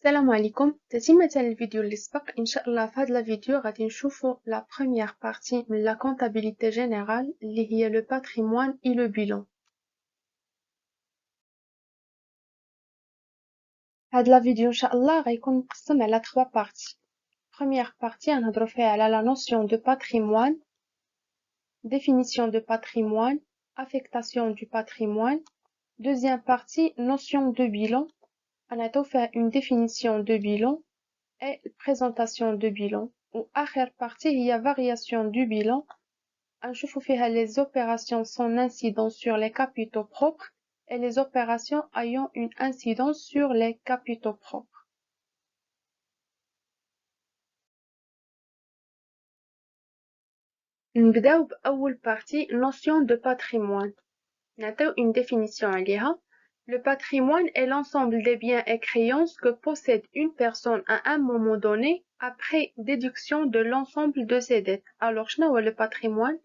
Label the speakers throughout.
Speaker 1: السلام عليكم. تتمة الفيديو اللي سبق ان شاء الله في هذا الفيديو غادي نشوفوا لا première partie من la comptabilité générale اللي هي le patrimoine et le bilan. هذا الفيديو ان شاء الله غيكون مقسم على 3 parties. Première partie غنهضروا فيها على la notion de patrimoine, définition de patrimoine, affectation du patrimoine. Deuxième partie, notion de bilan. غنعطيو فيها une définition de bilan et présentation de bilan. وآخر partie هي variation du bilan. نشوفوا فيها les opérations sans incidence sur les capitaux propres et les opérations ayant une incidence sur les capitaux propres. نبداو بأول partie, notion de patrimoine. نعطيو une définition عليها. Le patrimoine est l'ensemble des biens et créances que possède une personne à un moment donné après déduction de l'ensemble de ses dettes. Alors, شنو هو le patrimoine؟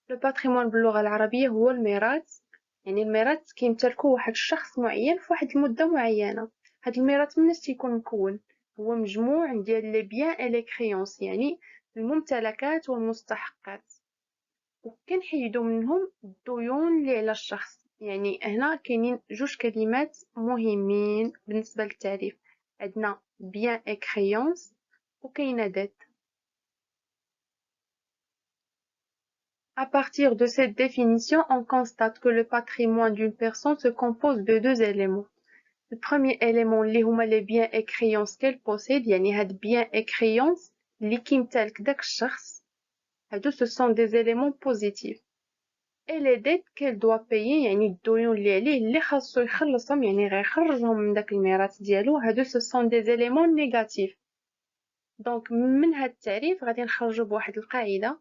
Speaker 1: Le patrimoine باللغة العربية هو الميراث. يعني الميراث كيمتلكو واحد الشخص معين في واحد المدة معينة. هاد الميراث مناش تيكون مكون، هو مجموع ديال لي بيان اي لي كريونس، يعني الممتلكات والمستحقات، وكنحيدو منهم الديون اللي على الشخص. يعني هنا كاينين جوج كلمات مهمين بالنسبة للتعريف، عندنا بيان اي كريونس وكاينه ديت. À partir de cette définition, on constate que le patrimoine d'une personne se compose de deux éléments. Le premier élément, les biens et créances qu'elle possède, يعني هاد biens et créances اللي كيمتلك داك الشخص، هادو ce sont des éléments positifs. Et les dettes qu'elle doit payer، يعني الديون اللي عليه اللي خاصو يخلصهم، يعني غيخرجهم من داك الميراث ديالو، هادو ce sont des éléments négatifs. Donc من هاد التعريف غادي نخرجوا بواحد القاعدة.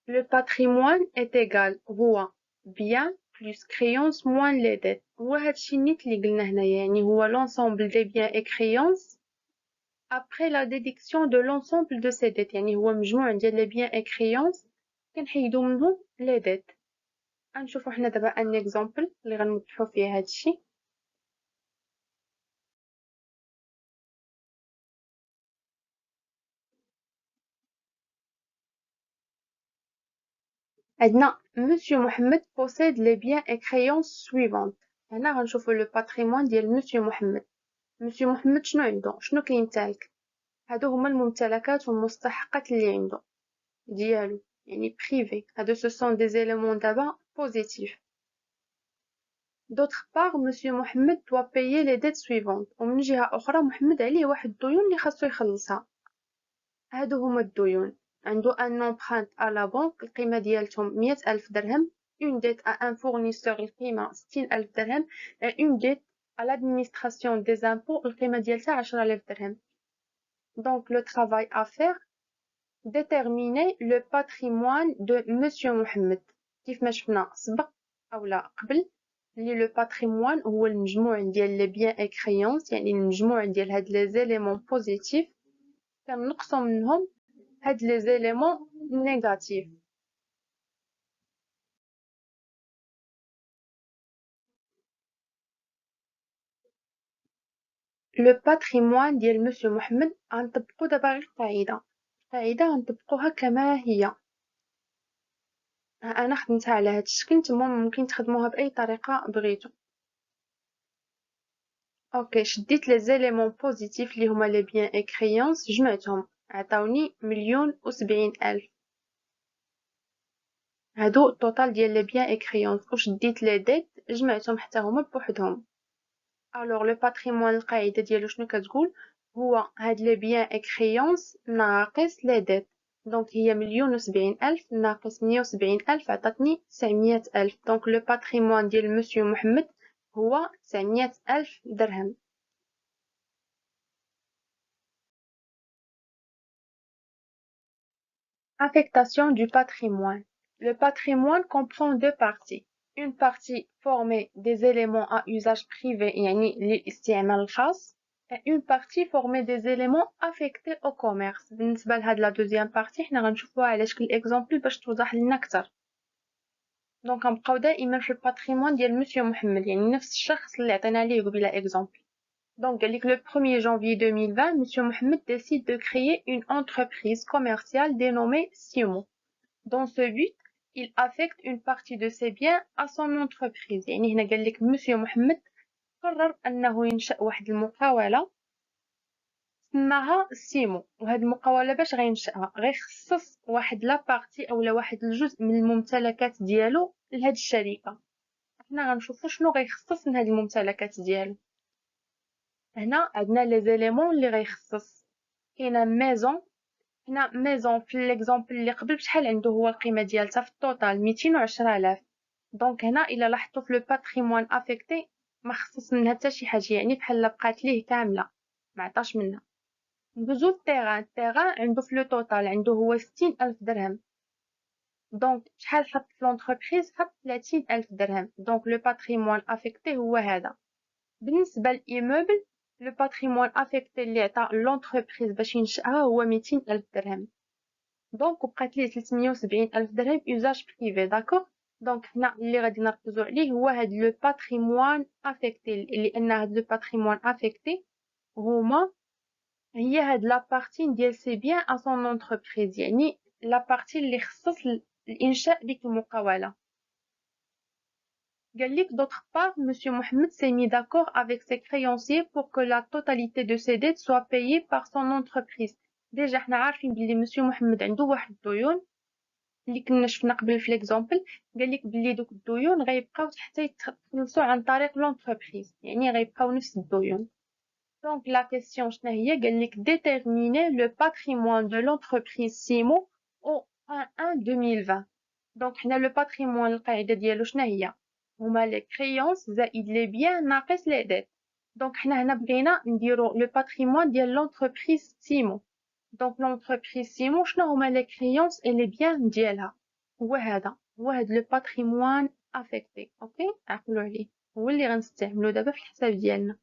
Speaker 1: Le patrimoine est égal هو bien plus créance moins les dettes. هو هادشي نيت اللي قلنا هنايا، يعني هو l'ensemble des biens et créances après la déduction de l'ensemble de ces dettes. يعني هو مجموع ديال les biens et créances كنحيدو منهم les dettes. غنشوفو حنا دابا ان اكزامبل اللي غنوضحو فيه هادشي. عندنا monsieur Mohamed possède les biens et créances suivantes. هنا غنشوفو le patrimoine ديال monsieur Mohamed. monsieur Mohamed شنو عنده، شنو كيمتلك؟ هادو هما الممتلكات والمستحقات اللي عنده ديالو، يعني privé. هادو ce sont des éléments دابا positifs. D'autre part, monsieur Mohamed doit payer les dettes suivantes. ومن جهة أخرى محمد عليه واحد الديون اللي خاصو يخلصها. هادو هما الديون. عنده un emprunt à la banque القيمة ديالتهم 100,000 درهم، une dette à un fournisseur القيمة 60,000 درهم، et une dette à l'administration des impôts القيمة ديالتها 10,000 درهم. Donc le travail à faire, déterminer le patrimoine de monsieur Mohamed. كيف ما شفنا سبق أولا قبل اللي le patrimoine هو المجموع ديال les biens et créances، يعني المجموع ديال هاد les éléments positifs كنقصو منهم هاد les éléments négatifs. Le patrimoine ديال monsieur Mohamed غنطبقو دابا غير القاعدة غنطبقوها كما هي. انا خدمتها على هاد الشكل، نتوما ممكن تخدموها باي طريقه بغيتو. اوكي، شديت لي زيليمون بوزيتيف اللي هما لي بيان اي كريونس، جمعتهم عطاوني 1,070,000. هادو التوتال ديال لي بيان اي كريونس. وشديت لي ديت جمعتهم حتى هما بوحدهم. الوغ لو باتريمون القاعده ديالو شنو كتقول؟ هو هاد لي بيان اي كريونس ناقص لي ديت. دونك هي 1,070,000 ناقص 170,000 عطاتني 900,000. دونك لو باتريمون ديال مسيو محمد هو 900,000 درهم. Affectation du patrimoine. Le patrimoine comprend deux parties. Une partie formée des éléments à usage privé يعني للاستعمال الخاص، et une partie formée des éléments affectés au commerce. بالنسبة لهاد la deuxième partie حنا غنشوفوها على شكل exemple باش توضح لنا أكثر. دونك غنبقاو دائما في الباتريمون ديال مسيو محمد، يعني نفس الشخص اللي عطينا ليه قبيله exemple. Donc, le 1er janvier 2020, Monsieur Mohamed décide de créer une entreprise commerciale dénommée Simo. Dans ce but, il affecte une partie de ses biens à son entreprise. يعني هنا قال لك Monsieur Mohamed قرر أنه ينشأ واحد المقاولة سماها سيمو، وهاد المقاولة باش غينشأها غيخصص واحد لابارتي أولا واحد الجزء من الممتلكات ديالو لهاد الشركة. حنا غنشوفو شنو غيخصص من هاد الممتلكات ديالو. هنا عندنا لي زيليمون اللي غيخصص. كاينه ميزون. هنا ميزون في ليكزامبل اللي قبل بشحال عنده هو القيمه ديالتها في التوتال 210,000. دونك هنا الا لاحظتوا في لو باتريمون افيكتي ما خصص منها حتى شي حاجه، يعني بحال بقات ليه كامله ما عطاش منها. ندوزو التيغان عنده في لو توتال عنده هو 60,000 درهم. دونك شحال حط في لونتربريز؟ حط 30,000 درهم. دونك لو باتريمون افيكتي هو هذا. بالنسبه للايموبل لو باتريمون افيكتي اللي عطا لونتربريز باش ينشأها هو 200,000 درهم. دونك وبقات ليه 370,000 درهم يوزاج بريفي. داكوغ. دونك هنا اللي غادي نركزو عليه هو هاد لو باتريمون افيكتي، لان هاد لو باتريمون افيكتي هي هاد لابارتي ديال سي بيان ا سون اونتربريز، يعني لابارتي اللي خصص الانشاء ديك المقاولة. D'autre part, Monsieur Mohamed s'est mis d'accord avec ses créanciers pour que la totalité de ses dettes soit payée par son entreprise. Déjà, حنا عارفين بلي Monsieur Mohamed عنده واحد الديون اللي كنا شفنا قبل في ليكزامبل. قال لك بلي دوك الديون غيبقاو حتى يتخلصوا عن طريق لونتربريز، يعني غيبقاو نفس الديون. دونك لا كيسيون شنو هي؟ قال لك déterminer le patrimoine de l'entreprise Simo au 1 2020. دونك حنا لو باتريمون القاعده ديالو شنو هي؟ هما لي كريونس زائد لي بيان ناقص لي ديت. دونك حنا هنا بغينا نديرو لو باتريمون ديال لونتربريز سيمو. دونك لونتربريز سيمو شنو هما لي كريونس اي لي بيان ديالها؟ هو هذا لو باتريمون افيكتي. اوكي، عقلوا عليه، هو اللي غنستعملو دابا في الحساب ديالنا.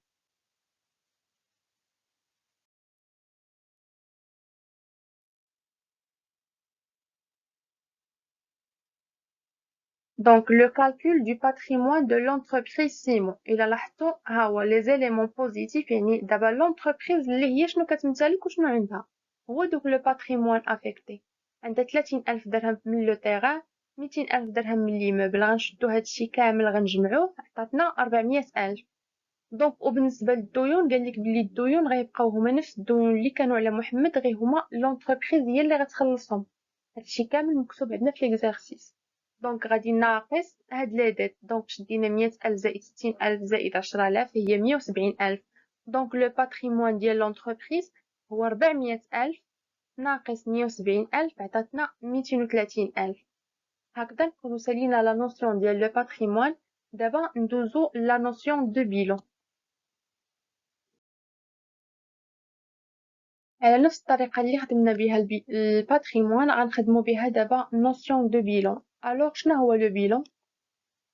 Speaker 1: Donc, le calcul du patrimoine de l'entreprise Simo. إلا لاحظتوا ها هو les éléments positifs، يعني دابا l'entreprise اللي هي شنو كتمتلك وشنو عندها؟ هو دوك لو patrimoine affecté. عندها 30,000 درهم من لو تيغان، 200,000 درهم من ليموبل. غنشدو هادشي كامل غنجمعوه عطاتنا 400,000. دونك وبالنسبة للديون قالك بلي الديون غيبقاو هما نفس الديون اللي كانوا على محمد، غير هما l'entreprise هي اللي غتخلصهم. هادشي كامل مكتوب عندنا في ليكزارسيس. دونك غادي ناقص هاد لي ديت. دونك شدينا 100,000 زائد 60,000 زائد 10,000 هي 170,000. دونك لو باتريمون ديال لونتربريز هو 400,000 ناقص 170,000 عطاتنا 230,000. هكذا نكونو سالينا لا نوسيون ديال لو باتريمون. دابا ندوزو لا نوسيون دو بيلون. على نفس الطريقة اللي خدمنا بها الباتريمون غنخدمو بها دابا notion de bilan. Alors شنو هو le bilan?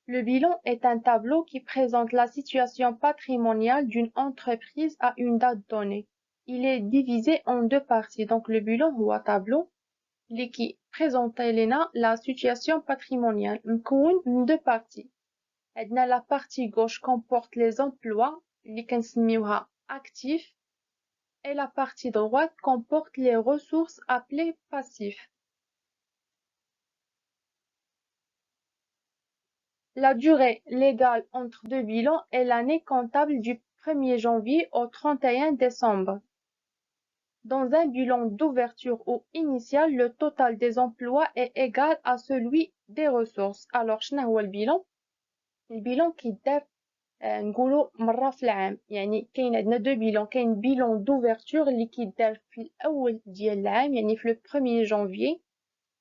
Speaker 1: Le bilan est un tableau qui présente la situation patrimoniale d'une entreprise à une date donnée. Il est divisé en deux parties. Donc le bilan هو tableau qui présente لنا la situation patrimoniale مكون من deux parties. عندنا la partie gauche comporte les emplois اللي كنسميوها actifs, et la partie droite comporte les ressources appelées passifs. La durée légale entre deux bilans est l'année comptable du 1er janvier au 31 décembre. Dans un bilan d'ouverture ou initial, le total des emplois est égal à celui des ressources. Alors, شنو هو البيلان؟ البيلان كيدار نقولوا مرة في العام. يعني كاين عندنا دو بيلان، كاين بيلان دوفرتور اللي كيدار في الاول ديال العام يعني في لو 1er جانفي،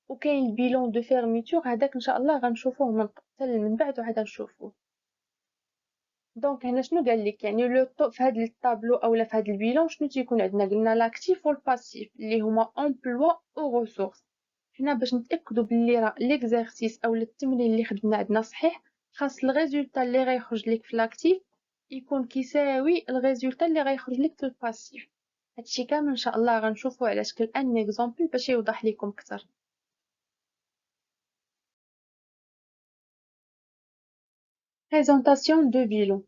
Speaker 1: وكاين البيلان دو فيرميتور هذاك ان شاء الله غنشوفوه من بعد وعاد نشوفوه. دونك هنا شنو قال لك؟ يعني لو في هذا الطابلو اولا في هذا البيلان شنو تيكون عندنا؟ قلنا لاكتيف والباسيف اللي هما امبلوا او ريسورس. حنا باش نتاكدوا باللي راه ليكزارسيس اولا التمرين اللي خدمنا عندنا صحيح، خاص الريزولطا اللي غيخرج لك في لاكتيف يكون كيساوي الريزولطا اللي غيخرج لك في الباسيف. هادشي كامل ان شاء الله غنشوفوه على شكل ان اكزامبل باش يوضح لكم اكثر. Présentation de bilan.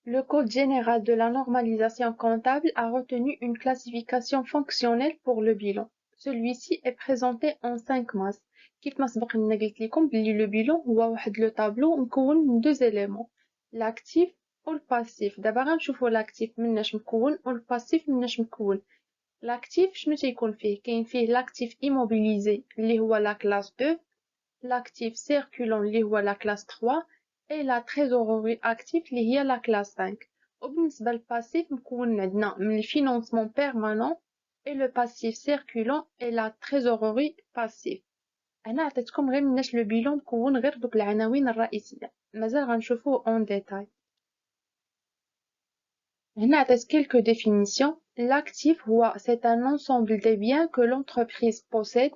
Speaker 1: Le Code général de la normalisation comptable a retenu une classification fonctionnelle pour le bilan. Celui-ci est présenté en 5 masses. كيف ما سبق لنا قلت لكم بلي le bilan هو واحد لو طابلو مكون من 2 éléments l'actif و الباسيف. دابا غنشوفو l'actif مناش مكون و الباسيف مناش مكون. l'actif شنو تيكون فيه؟ كاين فيه l'actif immobilisé اللي هو la classe 2, l'actif circulant اللي هو la classe 3 et la trésorerie active اللي هي la classe 5. وبالنسبة للباسيف مكون عندنا من الفينانسمون permanent et le passif circulant et la trésorerie passive. هنا عطيتكم غير مناش لو بيلون مكون غير دوك العناوين الرئيسية، مازال غنشوفوه en détail. هنا عطيت quelques définitions. L'actif c'est un ensemble des biens que l'entreprise possède.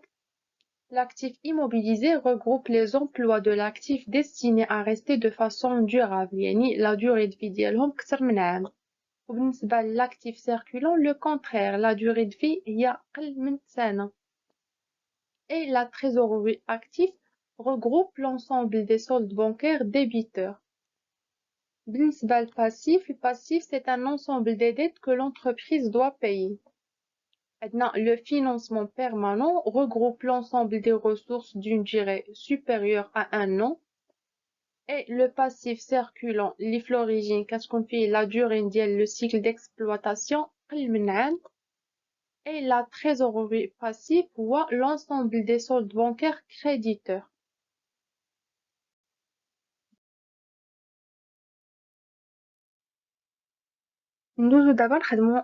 Speaker 1: L'actif immobilisé regroupe les emplois de l'actif destinés à rester de façon durable. يعني la durée de vie ديالهم كتر من عام. وبالنسبة l'actif circulant, le contraire, la durée de vie هي أقل من سنة. Et la trésorerie active regroupe l'ensemble des soldes bancaires débiteurs. بالنسبة للpassif, le passif c'est un ensemble des dettes que l'entreprise doit payer. Maintenant, le financement permanent regroupe l'ensemble des ressources d'une durée supérieure à 1 an. Et le passif circulant, اللي في l'origine كتكون فيه la durée ديال le cycle d'exploitation قل من عام. Et la trésorerie passive هو l'ensemble des soldes bancaires créditeurs. ندوزو دابا نخدمو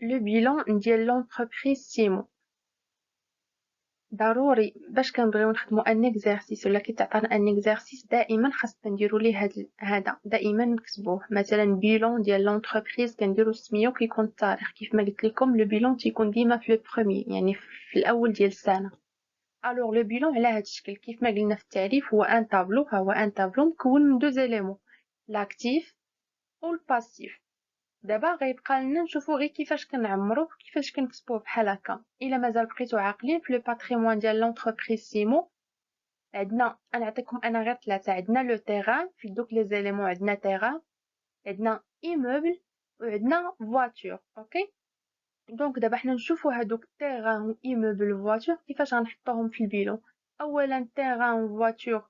Speaker 1: le bilan ديال l'entreprise سيمو. ضروري باش كنبغيو نخدمو ان اكزرسيس ولا كيتعطانا ان اكزرسيس دائما خاصنا نديرو ليه هذا دائما نكتبوه. مثلا بيلون ديال لونتربريز كنديرو سميو كيكون التاريخ. كيف ما قلت لكم لو بيلون تيكون ديما في لو بروميي يعني في الاول ديال السنه. الوغ لو بيلون على هذا الشكل كيف ما قلنا في التعريف هو ان طابلو. هو ان طابلو مكون من 2 éléments لاكتيف و الباسيف. دابا غيبقى لنا نشوفو غير كيفاش كنعمروه وكيفاش كنكتبوه بحال هكا. الا مازال بقيتو عاقلين في لو باتريمون ديال لونتربريز سيمو عندنا نعطيكم انا غير 3. عندنا لو تيران في دوك لي زيليمون. عندنا تيران، عندنا ايموبل وعندنا فواتور. اوكي دونك دابا حنا نشوفو هادوك تيران و ايموبل و فواتور كيفاش غنحطوهم في البيلون. اولا تيران و فواتور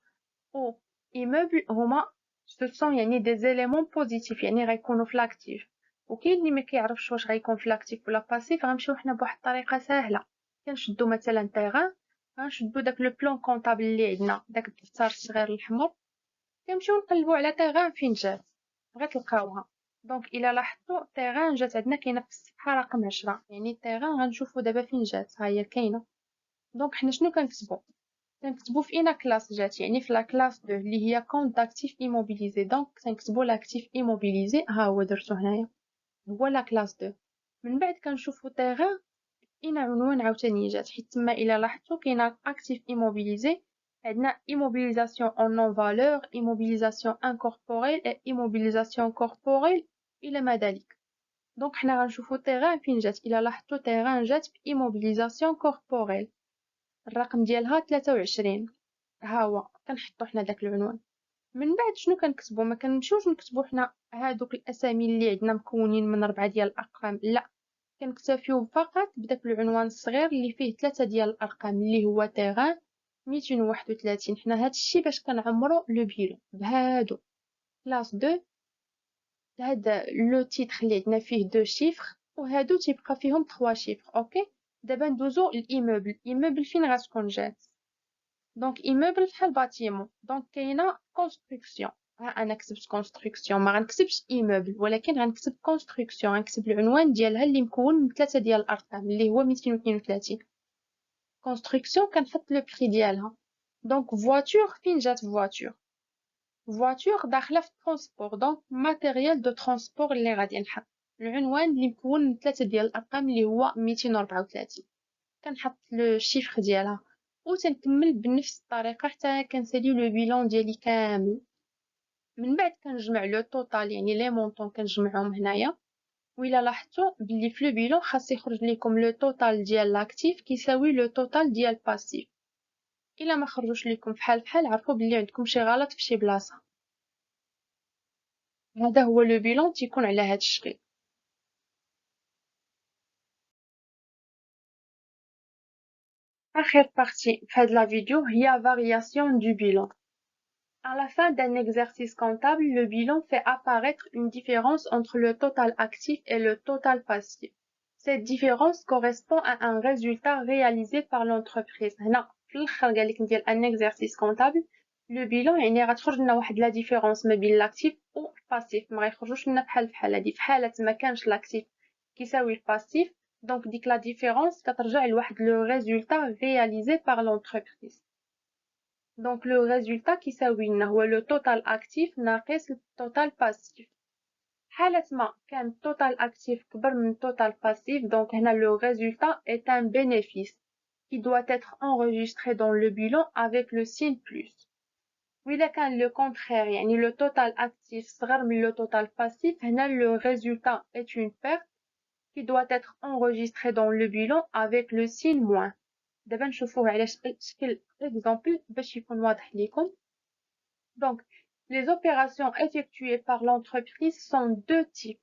Speaker 1: و ايموبل هما سو يعني دي زيليمون بوزيتيف يعني غيكونوا في لاكتيف. وكاين اللي ما كيعرفش واش غيكون في لاكتيف ولا باسيف. غنمشيو حنا بواحد الطريقه سهله. كنشدو مثلا تيران، غنشدو داك لو بلون كونطابل اللي عندنا داك الدفتر الصغير الاحمر، كنمشيو نقلبو على تيران فين جات غتلقاوها. دونك الا لاحظتوا تيران جات عندنا كاينه في الصفحه رقم 10. يعني تيران غنشوفو دابا فين جات، ها هي كاينه. دونك حنا شنو كنكتبو في اين كلاس جات، يعني في لا كلاس 2 اللي هي كونط داكتيف ايموبيليزي. دونك كنكتبو لاكتيف ايموبيليزي، ها هو درتو هنايا هو لا كلاس 2. من بعد كنشوفو تيران اين عنوان عاوتاني جات، حيت تما الا لاحظتو كاينه اكتيف ايموبيليزي، عندنا immobilisation en non-valeur, immobilisation incorporelle et immobilisation corporelle إلى ما ذلك. دونك حنا غنشوفو تيران فين جات. إلا لاحظتو تيران جات بimmobilisation corporelle، الرقم ديالها 23. ها هو كنحطو حنا داك العنوان. من بعد شنو كنكتبو؟ ما كنمشيوش نكتبو حنا هادوك الاسامي اللي عندنا مكونين من 4 ديال الارقام، لا كنكتفيو فقط بداك العنوان الصغير اللي فيه 3 ديال الارقام اللي هو تيران 231. حنا هادشي باش كنعمرو لو بيلون بهادو كلاس 2. هاد لو تيتر اللي عندنا فيه 2 شيفر وهادو تيبقى فيهم 3 شيفر. اوكي دابا ندوزو للايموبل. الايموبل فين غتكون جات؟ دونك ايموبل بحال باتيمون. دونك كاينه كونستركسيون. ها انا كتبت كونستركسيون، ما غنكتبش ايموبل ولكن غنكتب كونستركسيون. غنكتب العنوان ديالها اللي مكون من 3 ديال الارقام اللي هو 232. كونستركسيون كنحط لو بري ديالها. دونك فواتور فين جات؟ فواتور داخله في ترونسبور. دونك ماتيريال دو ترونسبور اللي غادي نحط العنوان اللي مكون من 3 ديال الارقام اللي هو 234. كنحط لو شيفر ديالها وتنكمل بنفس الطريقه حتى كنسالي لو بيلون ديالي كامل. من بعد كنجمع لو توتال يعني لي مونطون كنجمعهم هنايا. وإلا لاحظتوا بلي في لو بيلون خاص يخرج لكم لو توتال ديال لاكتيف كيساوي لو توتال ديال باسيف. الا ما خرجوش لكم بحال عرفوا بلي عندكم شي غلط في شي بلاصه. هذا هو لو بيلون تيكون على هاد الشكل. آخر partie في هاد la vidéo هي variation du bilan. À la fin d'un exercice comptable, le bilan fait apparaître une différence entre le total actif et le total passif. Cette différence correspond à un résultat réalisé par l'entreprise. هنا في الآخر قال لك ندير un exercice comptable. Le bilan يعني غتخرج لنا واحد la différence ما بين l'actif و passif. ما غيخرجوش لنا بحال هادي. في حالة ما كانش l'actif كيساوي passif, donc ديك la différence كترجع لواحد le résultat réalisé par l'entreprise. Donc le résultat كيساوي لنا هو le total actif ناقص le total passif. حالة ما كان total actif كبر من total passif, donc هنا le résultat est un bénéfice qui doit être enregistré dans le bilan avec le signe plus. وإلا كان le contraire يعني le total actif صغر من le total passif, هنا le résultat est une perte qui doit être enregistré dans le bilan avec le signe moins. دابا نشوفوه على شكل exemple باش يكون واضح ليكم. Donc, les opérations effectuées par l'entreprise sont deux types.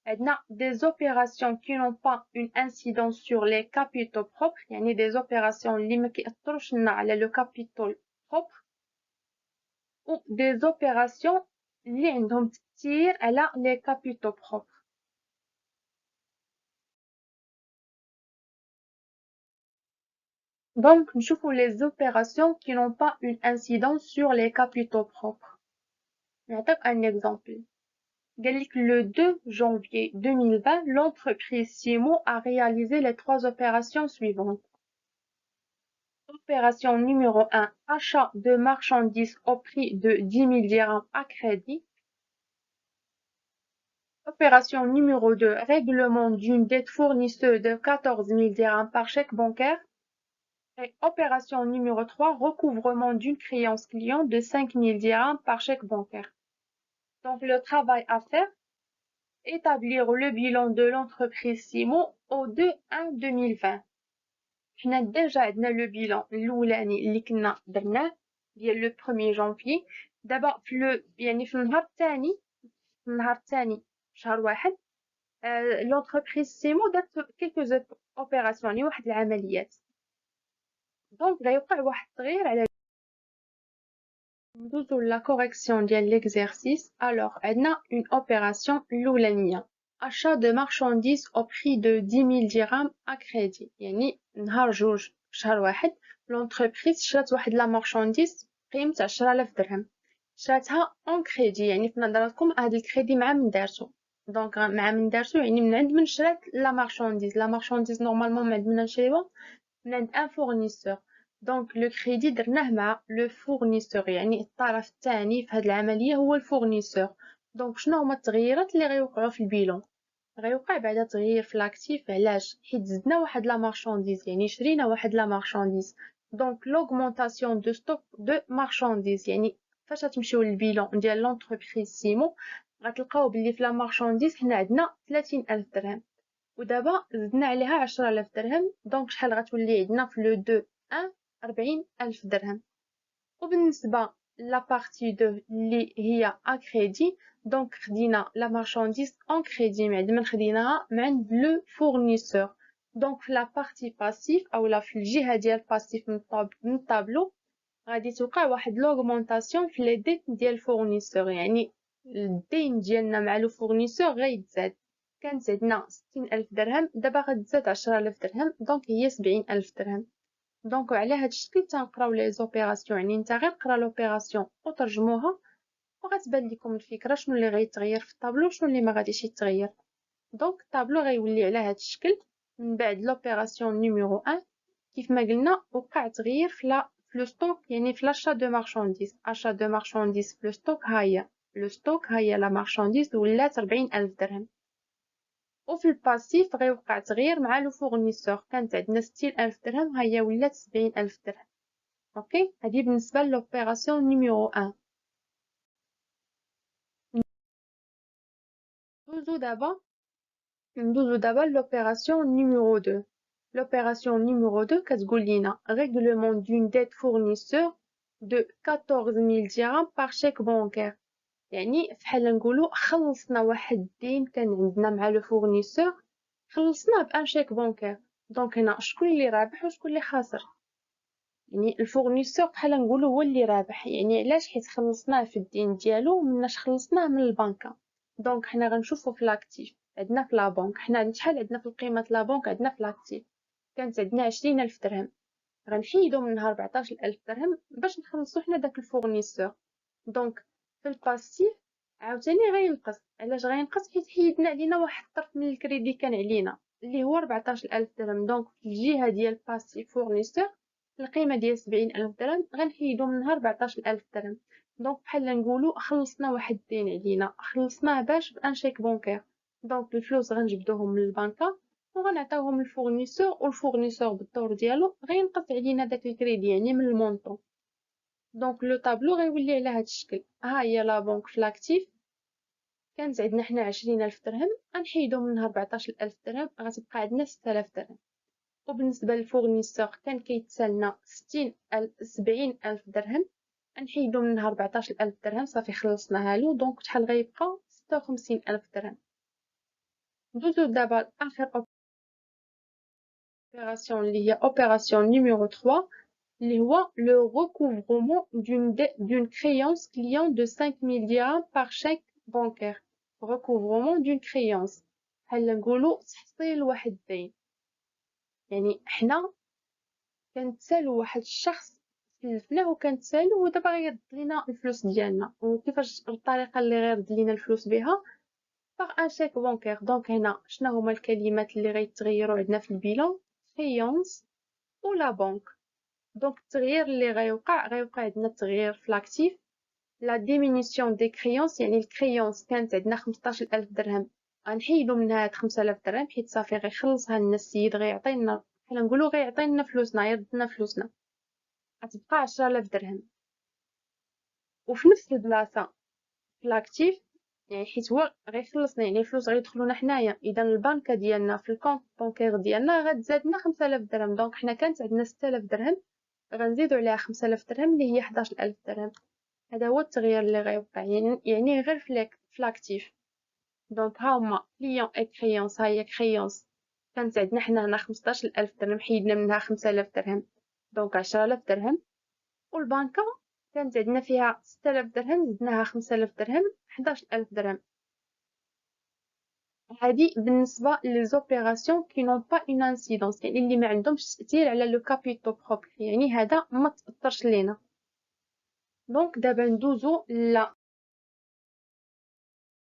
Speaker 1: On a des opérations qui n'ont pas une incidence sur les capitaux propres, يعني des opérations اللي ما كيأثروش لنا على le capital propre, ou des opérations اللي عندهم تأثير على les capitaux propres. Donc, نشوفوا les opérations qui n'ont pas une incidence sur les capitaux propres. نعطيك un exemple. Le 2 janvier 2020, l'entreprise Simo a réalisé les trois opérations suivantes. Opération numéro 1, achat de marchandises au prix de 10 000 dirhams à crédit. Opération numéro 2, règlement d'une dette fournisseuse de 14 000 dirhams par chèque bancaire. Et opération numéro 3, recouvrement d'une créance client de 5 000 dirhams par chèque bancaire. Donc le travail à faire, établir le bilan de l'entreprise Simo au 2/1/2020. حنا ديجا عندنا لو بيلون الاولاني اللي كنا درناه ديال لو 1 جانفي. دابا في النهار الثاني شهر واحد لونتربريز سيمو دارت كيلكو اوبيراسيون يعني واحد العمليات. دونك غيوقع واحد التغيير على ندوزو لا كوريكسيون ديال ليكزارسيس. الوغ عندنا اون اوبيراسيون الاولانيه achat de marchandises au prix de 10 000 dirhams à crédit. يعني نهار جوج شهر واحد لونتربريز شرات واحد لا مارشانديز قيمة 10,000 درهم. شراتها اون كريدي يعني في نظركم هاد الكريدي مع من دارتو. دونك مع من دارتو يعني من عند من شرات لا مارشانديز نورمالمون من عند من نشريوها من عند ان فورنيسور. دونك لو كريدي درناه مع لو فورنيسور يعني الطرف الثاني في هاد العملية هو الفورنيسور. دونك شنو هما التغييرات اللي غيوقعوا في البيلون؟ غيوقع بعدا تغيير في لاكتيف. علاش؟ حيت زدنا واحد لا مارشانديز يعني شرينا واحد لا مارشانديز. دونك لوغمونطاسيون دو ستوك دو مارشانديز يعني فاش غتمشيو للبيلون ديال لونتربريز سيمو غتلقاو بلي في لا مارشانديز حنا عندنا 30,000 درهم ودابا زدنا عليها 10,000 درهم. دونك شحال غتولي عندنا في لو 2 1 40,000 درهم. وبالنسبه لا بارتي 2 اللي هي اكريدي دونك خدينا لا مارشانديز اون كريدي من عند من خديناها من عند لو فورنيسور. دونك في لا بارتي باسيف اولا في الجهه ديال باسيف من الطابلو غادي توقع واحد لوغمونطاسيون في لي ديت ديال الفورنيسور يعني الدين ديالنا مع لو فورنيسور غيتزاد. كانت عندنا 60,000 درهم دابا غتزاد 10,000 درهم دونك هي 70,000 درهم. دونك على هاد الشكل تنقراو لي زوبيراسيون يعني نتا غير قرا لوبيراسيون وترجموها وغتبان لكم الفكره شنو اللي غيتغير في الطابلو وشنو اللي ما غاديش يتغير. دونك الطابلو غيولي على هاد الشكل من بعد لوبيراسيون نيميرو 1 كيف ما قلنا وقع تغيير في لو ستوك يعني في لاشا دو مارشانديز. اشا دو مارشانديز في لو ستوك هاهي لو ستوك هاهي لا مارشانديز ولات 40,000 درهم. وفي الباسيف غيوقع تغيير مع لو فورنيسور كانت عندنا 60,000 درهم هي ولات 70,000 درهم. اوكي هذه بالنسبه لوبيراسيون نيميرو 1. ندوزو دابا لوبيراسيون نيميرو 2. L'opération numéro 2 كتقول لينا règlement d'une dette fournisseur de 14 000 dirhams par chèque bancaire. يعني فحال نقولوا خلصنا واحد الدين كان عندنا مع لو فورنيسور، خلصناه بان شيك بونكير. دونك هنا شكون اللي رابح وشكون اللي خاسر؟ يعني الفورنيسور بحال نقولوا هو اللي رابح. يعني علاش؟ حيت خلصناه في الدين ديالو مناش خلصناه من البنكه. دونك حنا غنشوفو في لاكتيف عندنا في لا بنك، حنا شحال عندنا في القيمه لا بنك، عندنا في لاكتيف كانت عندنا 20,000 درهم، غنحيدو منها 14,000 درهم باش نخلصو حنا داك الفورنيسور. دونك في الباسيف عاوتاني غينقص. علاش غينقص؟ حيت حيدنا علينا واحد الطرف من الكريدي كان علينا اللي هو 14,000 درهم. دونك في الجهه ديال باسيف فورنيسور القيمه ديال 70,000 درهم غنحيدو منها 14,000 درهم. دونك بحال نقولوا خلصنا واحد الدين علينا، خلصناه باش بان شيك بونكير. دونك الفلوس غنجبدوهم من البنكه وغنعطيوهم للفورنيسور، والفورنيسور بالدور ديالو غينقص علينا داك الكريدي يعني من المونطون. دونك لو طابلو غيولي على هاد الشكل. ها هي لا بنك في لاكتيف كانت عندنا حنا 20,000 درهم، غنحيدو منها 14,000 درهم غتبقى عندنا 6,000 درهم. وبالنسبه للفورنيسور كان كيتسالنا 70,000 درهم، غنحيدو منها 14,000 درهم صافي خلصناها له. دونك شحال غيبقى؟ 56,000 درهم. ندوزو دابا لاخر اوبيراسيون اللي هي اوبيراسيون نيميرو 3 اللي هو le recouvrement d'une créance client de 5,000 dirhams par chèque bancaire. recouvrement d'une créance بحال نقولوا تحصيل واحد الدين. يعني حنا كنتسالو واحد الشخص سلفناه وكنتسالو ودابا غيرد لينا الفلوس ديالنا. وكيفاش الطريقه اللي غيرد لينا الفلوس بها؟ باغ ان شيك بانكير. دونك هنا شنو هما الكلمات اللي غيتغيروا عندنا في البيلون؟ créance ولا بنك. دونك التغيير اللي غيوقع عندنا التغيير في لاكتيف لا ديمينيسيون دي كريونس. يعني الكريونس كانت عندنا 15,000 درهم، غنحيدو منها هاد 5,000 درهم حيت صافي غيخلصها لنا السيد، غيعطينا بحال نقولوا غيعطينا فلوسنا، يرد لنا فلوسنا، غتبقى 10,000 درهم. وفي نفس البلاصه في لاكتيف يعني حيت هو غيخلصنا يعني الفلوس غيدخلونا حنايا، اذا البنكه ديالنا في الكونط بونكير ديالنا غتزادنا 5,000 درهم. دونك حنا كانت عندنا 6,000 درهم، غنزيدو عليها 5,000 درهم اللي هي 11,000 درهم. هذا هو التغيير اللي غيوقع يعني غير في لاكتيف. دونك ها هما كليون اي كريونس. ها هي كريونس كانت عندنا حنا هنا 15,000 درهم، حيدنا منها 5,000 درهم دونك 10,000 درهم. والبنكة كانت عندنا فيها 6,000 درهم، زدناها 5,000 درهم 11,000 درهم. هذه بالنسبة لي زوبيراسيون كي نون با اون انسيدونس، يعني اللي ما عندهمش تأثير على لو كابيتو بروبر، يعني هذا ما تأثرش لينا. دونك دابا ندوزو لا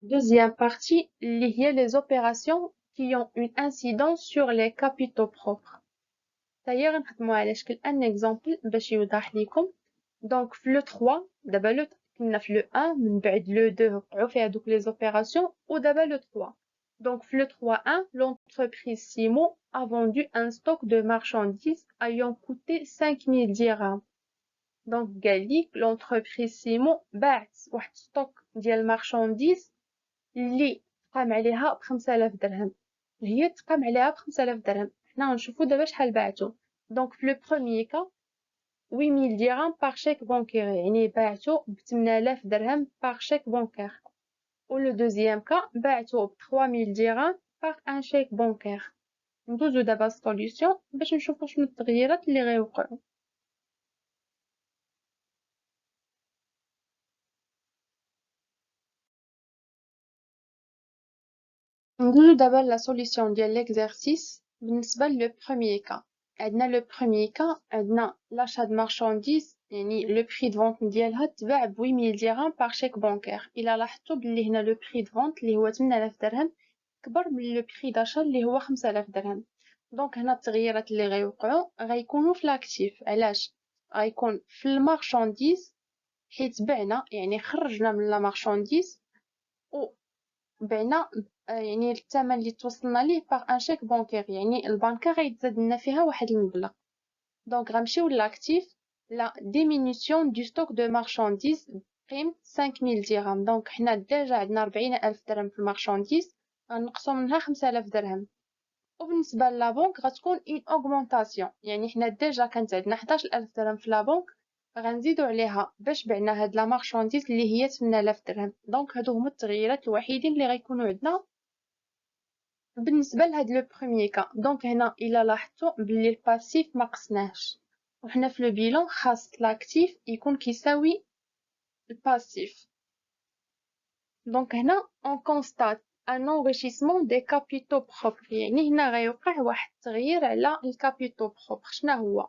Speaker 1: deuxième partie اللي هي les opérations qui ont une incidence sur les capitaux propres. هي غنخدمو على شكل ان اكزامبل باش يوضح ليكم. دونك في لو 3 دابا لو كنا في لو 1 من بعد لو 2 وقعوا فيها دوك لي زوبيراسيون ودابا لو 3. Donc, le 3.1, l'entreprise Simo a vendu un stock de marchandises ayant coûté 5,000 dirhams. Donc, قالك l'entreprise Simo باعت واحد ستوك ديال marchandises اللي تقام عليها ب5,000 درهم. هي تقام عليها ب5,000 درهم. حنا غنشوفو دابا شحال باعتو. دونك في لو بروميير كا 8,000 dirhams par chèque bancaire، يعني باعتو ب8,000 درهم par chèque bancaire. و لو دوزيام كا باعتو ب 3,000 dirhams par un chèque bancaire. ندوزو دابا السوليوشن باش نشوفو شنو التغييرات اللي غيوقعو. ندوزو دابا لا سوليوشن ديال ليكزارسيس. بالنسبه لو بروميير كا عندنا لو بروميير كا عندنا لاشا د مارشانديز، يعني لو بري د فونت ديالها تباع ب 8,000 درهم بار شيك بانكير. الا لاحظتوا بلي هنا لو بري د فونت اللي هو 8,000 درهم كبر من لو بري داشا اللي هو 5,000 درهم. دونك هنا التغييرات اللي غيوقعوا غيكونوا في لاكتيف. علاش؟ غيكون في المارشانديز حيت بعنا يعني خرجنا من لا مارشانديز وبعنا يعني الثمن اللي توصلنا ليه باغ ان شيك بانكير، يعني البنكه غيتزاد لنا فيها واحد المبلغ. دونك غنمشيو لاكتيف لا ديمينيسيون دو ستوك دو مارشانديز قيمه 5,000 درهم. دونك حنا ديجا عندنا 40,000 درهم في المارشانديز، غنقصو منها 5,000 درهم. وبالنسبه للا بنك غتكون اون اوغمونطاسيون، يعني حنا ديجا كانت عندنا 11,000 درهم في لا بنك، غنزيدو عليها باش بعنا هاد لا مارشانديز اللي هي 8000 درهم. دونك هادو هما التغييرات الوحيدين اللي غيكونوا عندنا بالنسبه لهاد لو بروميير كا. دونك هنا الا لاحظتوا بلي الباسيف ما قسناهش، وحنا في لو بيلون خاص لاكتيف يكون كيساوي الباسيف. دونك هنا اون كونستات ان انريشيسمون دي كابيتو بروبر، يعني هنا غيوقع واحد التغيير على الكابيتو بروبر. شنو هو؟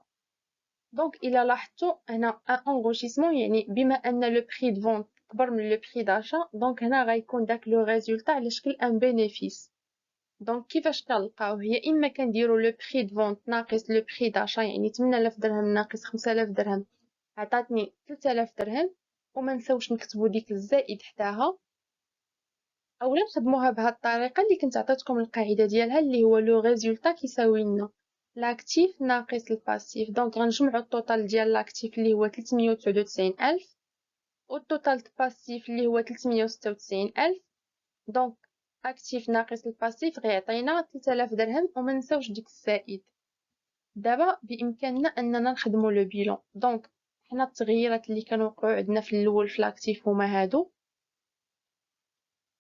Speaker 1: دونك الا لاحظتوا هنا ان انريشيسمون، يعني بما ان لو بري دو فونت كبر من لو بري داشا، دونك هنا غيكون داك لو ريزولتا على شكل ان بينيفيس. دونك كيفاش كنلقاوه؟ هي اما كنديرو لو بري دو فونت ناقص لو بري داشا، يعني 8000 درهم ناقص 5000 درهم عطاتني 3000 درهم، وما نساوش نكتبو ديك الزائد حداها. اولا نخدموها بهاد الطريقه اللي كنت عطيتكم القاعده ديالها، اللي هو لو ريزولتا كيساوي لنا لاكتيف ناقص الباسيف. دونك غنجمعو التوتال ديال لاكتيف اللي هو 399000 والتوتال الباسيف اللي هو 396000. دونك اكتيف ناقص الباسيف غيعطينا 3000 درهم، وما نساوش ديك الزائد. دابا بامكاننا اننا نخدمو لو بيلون. دونك حنا التغييرات اللي كانوقعوا عندنا في الاول في لاكتيف هما هادو،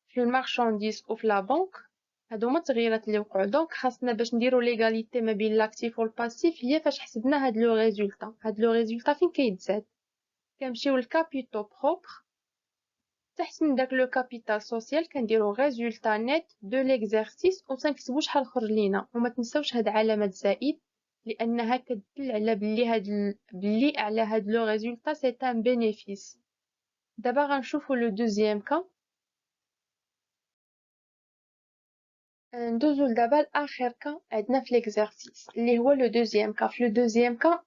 Speaker 1: في المارشانديز وفي لا بنك هادو هما التغييرات اللي وقعوا. دونك خاصنا باش نديرو ليغاليتي ما بين لاكتيف والباسيف هي فاش حسبنا هاد لو ريزولتا. هاد لو ريزولتا فين كيتزاد؟ كنمشيو للكابيتو بروبر، تحت من داك لو كابيتال سوسيال كنديرو ريزولتا نيت دو ليكزارسيس و تنكتبو شحال خرج لينا. وما تنساوش هاد علامه زائد لانها كتدل على بلي على هاد لو ريزولتا سي ان بينيفيس. دابا غنشوفو لو دوزيام كا. ندوزو لدابا لاخر كا عندنا في ليكزارسيس اللي هو لو دوزيام كا. في لو دوزيام كا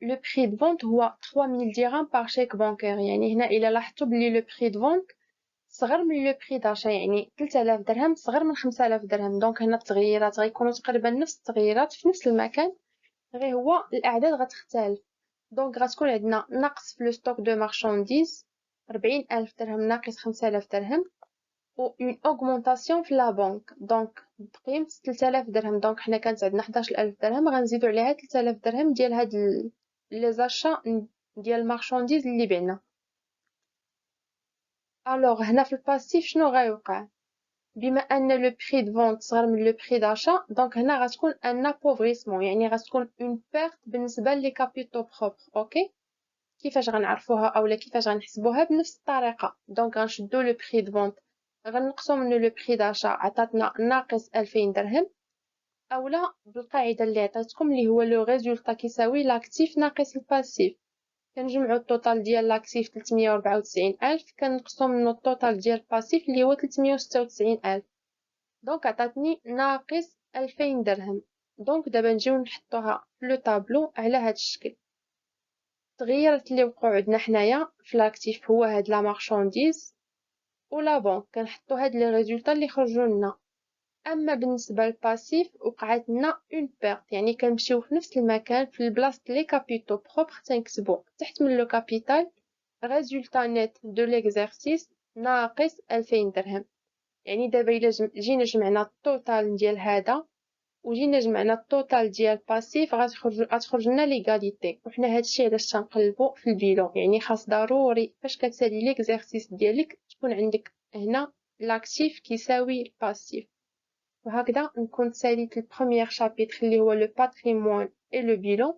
Speaker 1: لو بري دو فونت هو 3000 درهم بار شيك بانكير. يعني هنا الا لاحظتوا بلي لو بري دو فونت صغر من لو بري داشا، يعني 3000 درهم صغر من 5000 درهم. دونك هنا التغييرات غيكونوا تقريبا نفس التغييرات في نفس المكان، غير هو الاعداد غتختلف. دونك غتكون عندنا نقص في لو ستوك دو مارشانديز 40000 درهم ناقص 5000 درهم، و اون اوغمونطاسيون في لا بنك. دونك بقيمة 3000 درهم. دونك حنا كانت عندنا 11000 درهم، غنزيدو عليها 3000 درهم ديال هاد لي زاشا ديال المارشانديز اللي بعنا. الوغ هنا في الباسيف شنو غيوقع؟ بما ان لو بري دو فونت صغر من لو بري داشا، دونك هنا غتكون ان ابوفريسمون، يعني غتكون اون بيرت بالنسبه لي كابيتو بروبر. اوكي، كيفاش غنعرفوها اولا كيفاش غنحسبوها؟ بنفس الطريقه. دونك غنشدو لو بري دو فونت غنقصو منو لو بري داشا عطاتنا ناقص 2000 درهم، اولا بالقاعده اللي عطيتكم اللي هو لو ريزولتا كيساوي لاكتيف ناقص الباسيف. كنجمعو التوتال ديال لاكتيف 394000 كنقصو منو التوتال ديال الباسيف اللي هو 396000. دونك عطاتني ناقص 2000 درهم. دونك دابا نجيو نحطوها في لو طابلو على هاد الشكل. التغييرات اللي وقعوا عندنا حنايا في لاكتيف هو هاد لا مارشانديز و لا بنك، كنحطو هاد لي ريزولطا اللي خرجوا لنا. اما بالنسبه للباسيف وقعت لنا اون بيرت، يعني كنمشيو في نفس المكان في البلاصه لي كابيتو بروبر تنكتبو تحت من لو كابيتال ريزولطا نيت دو ليكزارسيس ناقص 2000 درهم. يعني دابا الا جينا جمعنا التوتال ديال هذا وجينا جمعنا التوتال ديال باسيف غتخرج لنا ليغاليتي. وحنا هادشي علاش تنقلبو في البيلون، يعني خاص ضروري فاش كتسالي ليكزارسيس ديالك تكون عندك هنا لاكتيف كيساوي الباسيف. وهكذا نكون ساليت البروميير شابيتر اللي هو لو باتريمون اي لو بيلون.